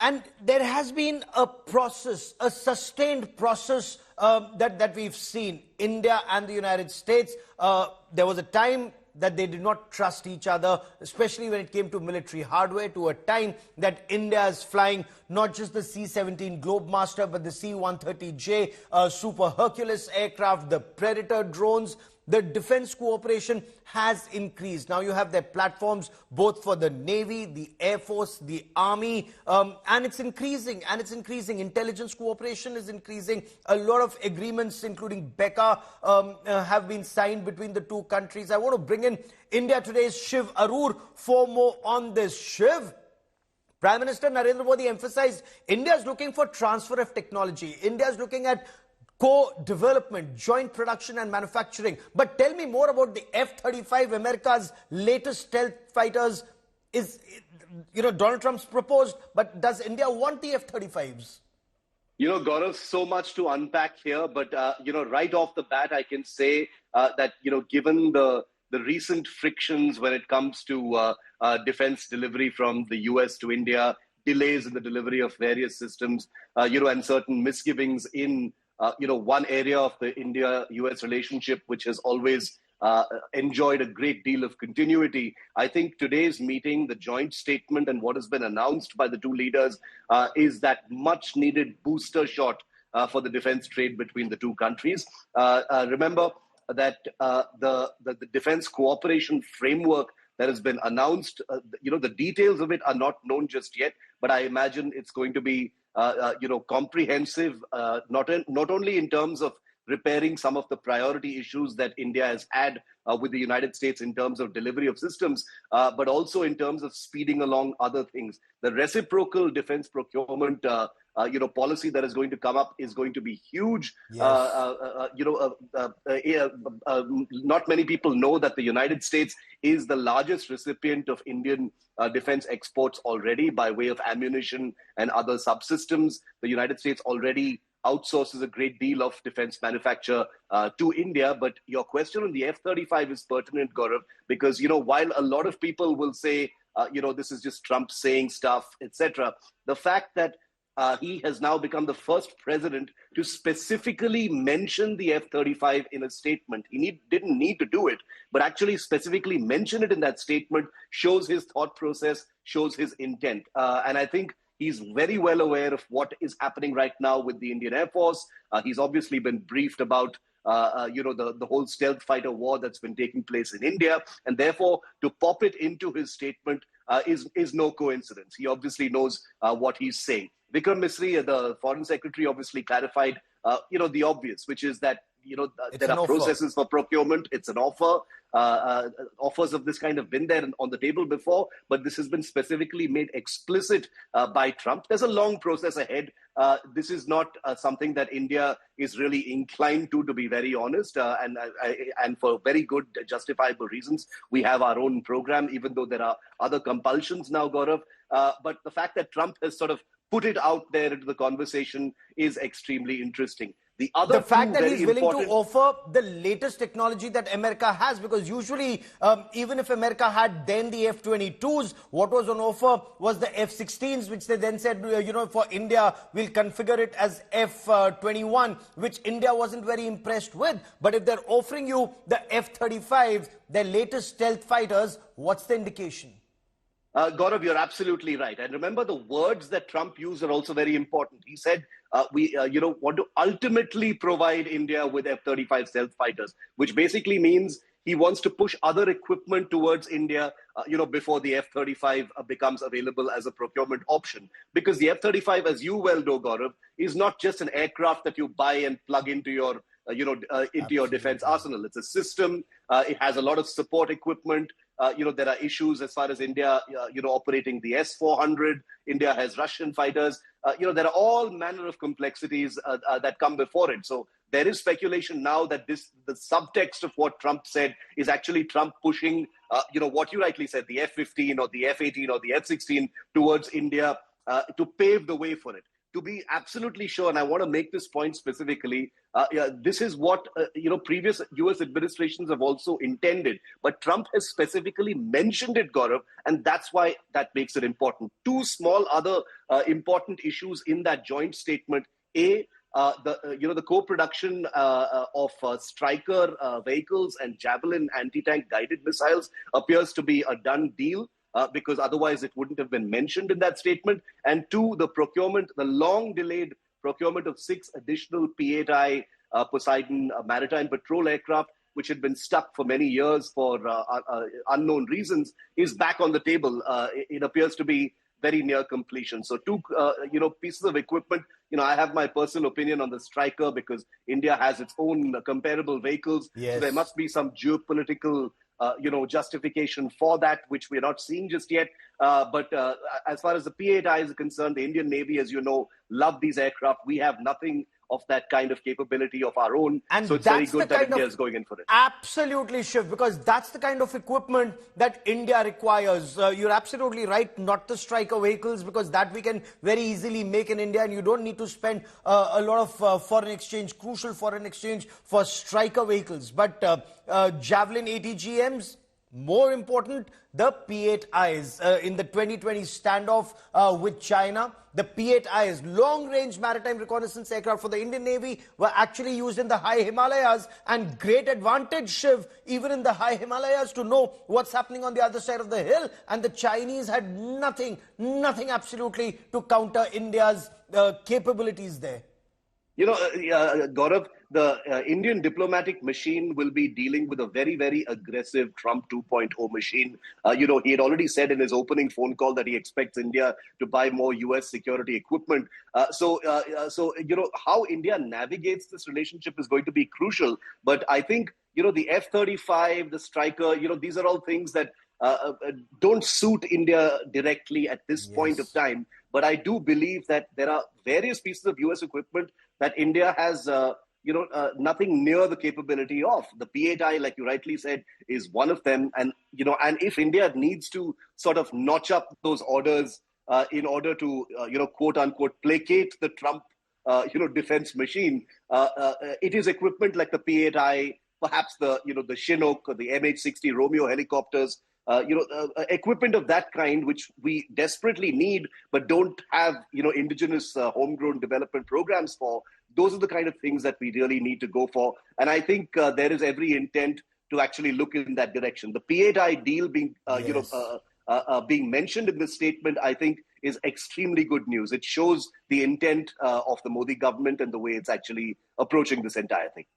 And there has been a process, a sustained process that we've seen. India and the United States, there was a time that they did not trust each other, especially when it came to military hardware, to a time that India is flying not just the C-17 Globemaster, but the C-130J Super Hercules aircraft, the Predator drones. The defense cooperation has increased. Now you have their platforms both for the Navy, the Air Force, the Army, and it's increasing, Intelligence cooperation is increasing. A lot of agreements, including BECA, have been signed between the two countries. I want to bring in India Today's Shiv Arur for more on this. Shiv, Prime Minister Narendra Modi emphasized India is looking for transfer of technology. India is looking at co-development, joint production and manufacturing. But tell me more about the F-35, America's latest stealth fighters. Is, Donald Trump's proposed, but does India want the F-35s? Gaurav, so much to unpack here, but, right off the bat, I can say that, given the recent frictions when it comes to defense delivery from the US to India, delays in the delivery of various systems, and certain misgivings in one area of the India-US relationship, which has always enjoyed a great deal of continuity. I think today's meeting, the joint statement and what has been announced by the two leaders is that much needed booster shot for the defense trade between the two countries. Remember that the defense cooperation framework that has been announced, the details of it are not known just yet, but I imagine it's going to be comprehensive, not only in terms of repairing some of the priority issues that India has had with the United States in terms of delivery of systems, but also in terms of speeding along other things. The reciprocal defense procurement policy that is going to come up is going to be huge. Yes. Not many people know that the United States is the largest recipient of Indian defense exports already by way of ammunition and other subsystems. The United States already outsources a great deal of defense manufacture to India. But your question on the F-35 is pertinent, Gaurav, because, while a lot of people will say, this is just Trump saying stuff, etc., the fact that he has now become the first president to specifically mention the F-35 in a statement. He didn't need to do it, but actually specifically mention it in that statement shows his thought process, shows his intent. And I think he's very well aware of what is happening right now with the Indian Air Force. He's obviously been briefed about the whole stealth fighter war that's been taking place in India. And therefore, to pop it into his statement is no coincidence. He obviously knows what he's saying. Vikram Misri, the foreign secretary, obviously clarified, the obvious, which is that, there are processes for procurement. It's an offer. Offers of this kind have been there on the table before, but this has been specifically made explicit by Trump. There's a long process ahead. This is not something that India is really inclined to be very honest, and for very good justifiable reasons. We have our own program, even though there are other compulsions now, Gaurav. But the fact that Trump has sort of put it out there into the conversation is extremely interesting. The fact that he's willing to offer the latest technology that America has, because usually, even if America had then the F-22s, what was on offer was the F-16s, which they then said, for India, we'll configure it as F-21, which India wasn't very impressed with. But if they're offering you the F-35s, their latest stealth fighters, what's the indication? Gaurav, you're absolutely right. And remember, the words that Trump used are also very important. He said, we want to ultimately provide India with F-35 stealth fighters, which basically means he wants to push other equipment towards India, before the F-35 becomes available as a procurement option. Because the F-35, as you well know, Gaurav, is not just an aircraft that you buy and plug into your your defense arsenal. It's a system. It has a lot of support equipment. There are issues as far as India, operating the S-400. India has Russian fighters. There are all manner of complexities that come before it. So there is speculation now that the subtext of what Trump said is actually Trump pushing, what you rightly said, the F-15 or the F-18 or the F-16 towards India to pave the way for it. to be absolutely sure, and I want to make this point specifically, this is what previous US administrations have also intended. But Trump has specifically mentioned it, Gaurav, and that's why that makes it important. Two small other important issues in that joint statement. The co-production of Stryker vehicles and Javelin anti-tank guided missiles appears to be a done deal. Because otherwise it wouldn't have been mentioned in that statement. And two, the long-delayed procurement of 6 additional P-8I Poseidon maritime patrol aircraft, which had been stuck for many years for unknown reasons, is back on the table. It appears to be very near completion. So two, pieces of equipment. I have my personal opinion on the Stryker because India has its own comparable vehicles. Yes. So there must be some geopolitical justification for that, which we're not seeing just yet. But as far as the P-8I is concerned, the Indian Navy, as you know, love these aircraft. We have nothing of that kind of capability of our own. And so it's very good that India is going in for it. Absolutely, Shiv, because that's the kind of equipment that India requires. You're absolutely right, not the Stryker vehicles, because that we can very easily make in India, and you don't need to spend a lot of crucial foreign exchange for Stryker vehicles. But Javelin ATGMs, more important, the P-8Is. In the 2020 standoff with China, the P-8Is, long-range maritime reconnaissance aircraft for the Indian Navy, were actually used in the high Himalayas, and great advantage, Shiv, even in the high Himalayas, to know what's happening on the other side of the hill. And the Chinese had nothing absolutely to counter India's capabilities there. Gaurav, the Indian diplomatic machine will be dealing with a very, very aggressive Trump 2.0 machine. He had already said in his opening phone call that he expects India to buy more US security equipment. So how India navigates this relationship is going to be crucial. But I think, the F-35, the Stryker, these are all things that don't suit India directly at this point of time. But I do believe that there are various pieces of US equipment that India has, nothing near the capability of. The P-8I, like you rightly said, is one of them. And, and if India needs to sort of notch up those orders in order to, quote unquote, placate the Trump, defense machine, it is equipment like the P-8I, perhaps the Chinook or the MH-60 Romeo helicopters, equipment of that kind, which we desperately need, but don't have, indigenous homegrown development programs for. Those are the kind of things that we really need to go for. And I think there is every intent to actually look in that direction. The P-8I deal being, being mentioned in this statement, I think is extremely good news. It shows the intent of the Modi government and the way it's actually approaching this entire thing.